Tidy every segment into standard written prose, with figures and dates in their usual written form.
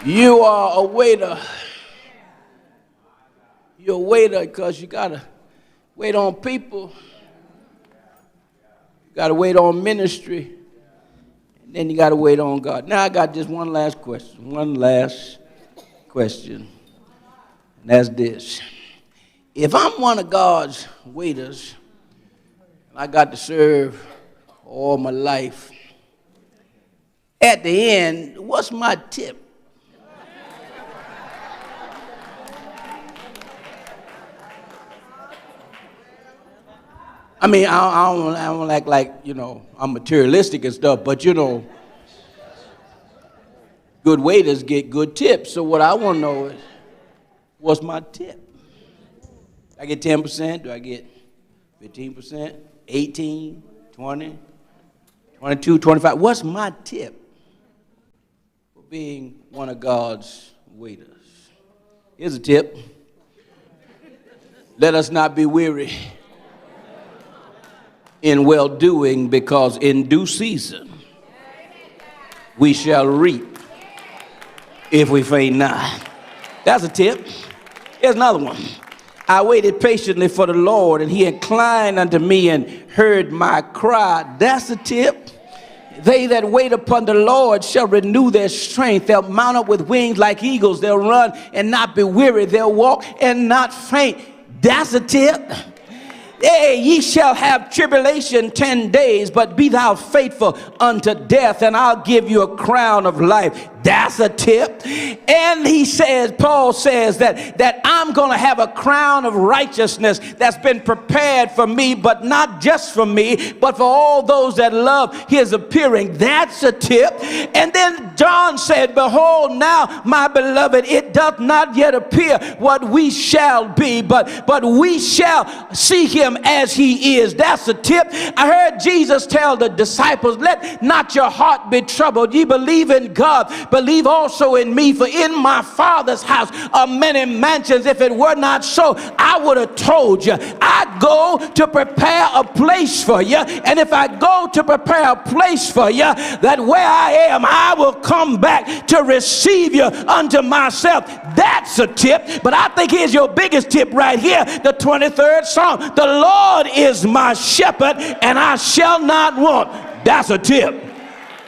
You are a waiter. You're a waiter because you got to wait on people. You got to wait on ministry. And then you got to wait on God. Now I got just one last question. And that's this. If I'm one of God's waiters, and I got to serve all my life, at the end, what's my tip? I mean, I don't act like, I'm materialistic and stuff, but, good waiters get good tips. So what I want to know is, what's my tip? Do I get 10%? Do I get 15%? 18, 20, 22, 25? What's my tip for being one of God's waiters? Here's a tip. Let us not be weary in well-doing, because in due season we shall reap if we faint not. That's a tip. Here's another one. I waited patiently for the Lord, and he inclined unto me and heard my cry. That's a tip. They that wait upon the Lord shall renew their strength. They'll mount up with wings like eagles. They'll run and not be weary. They'll walk and not faint. That's a tip. Hey, ye shall have tribulation 10 days, but be thou faithful unto death, and I'll give you a crown of life. That's a tip. And he says, Paul says that I'm going to have a crown of righteousness that's been prepared for me, but not just for me, but for all those that love his appearing. That's a tip. And then John said, behold, now, my beloved, it doth not yet appear what we shall be, but we shall see him as he is. That's a tip. I heard Jesus tell the disciples, let not your heart be troubled. Ye believe in God, believe also in me, for in my Father's house are many mansions. If it were not so, I would have told you. I go to prepare a place for you, and if I go to prepare a place for you, that where I am, I will come back to receive you unto myself. That's a tip. But I think here's your biggest tip right here, the 23rd Psalm. The Lord is my shepherd, and I shall not want. That's a tip.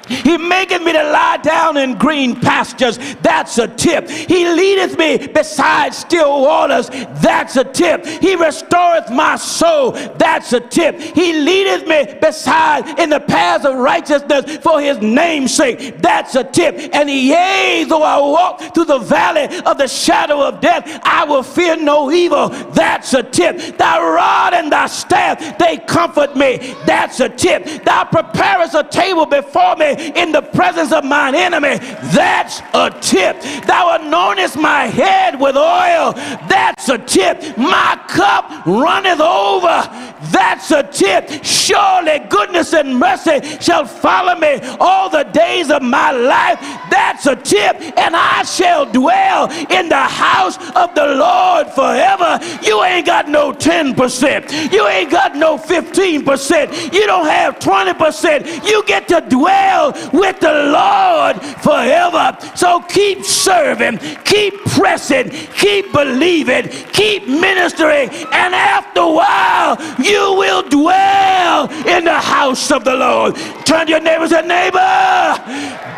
He maketh me to lie down in green pastures. That's a tip. He leadeth me beside still waters. That's a tip. He restoreth my soul. That's a tip. He leadeth me beside in the paths of righteousness for his name's sake. That's a tip. And yea, though I walk through the valley of the shadow of death, I will fear no evil. That's a tip. Thy rod and thy staff, they comfort me. That's a tip. Thou preparest a table before me in the presence of mine enemy. That's a tip. Thou anointest my head with oil. That's a tip. My cup runneth over. That's a tip. Surely goodness and mercy shall follow me all the days of my life. That's a tip. And I shall dwell in the house of the Lord forever. You ain't got no 10%. You ain't got no 15%. You don't have 20%. You get to dwell with the Lord forever. So keep serving, keep pressing, keep believing, keep ministering, and after a while you will dwell in the house of the Lord. Turn to your neighbor and say, neighbor,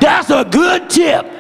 that's a good tip.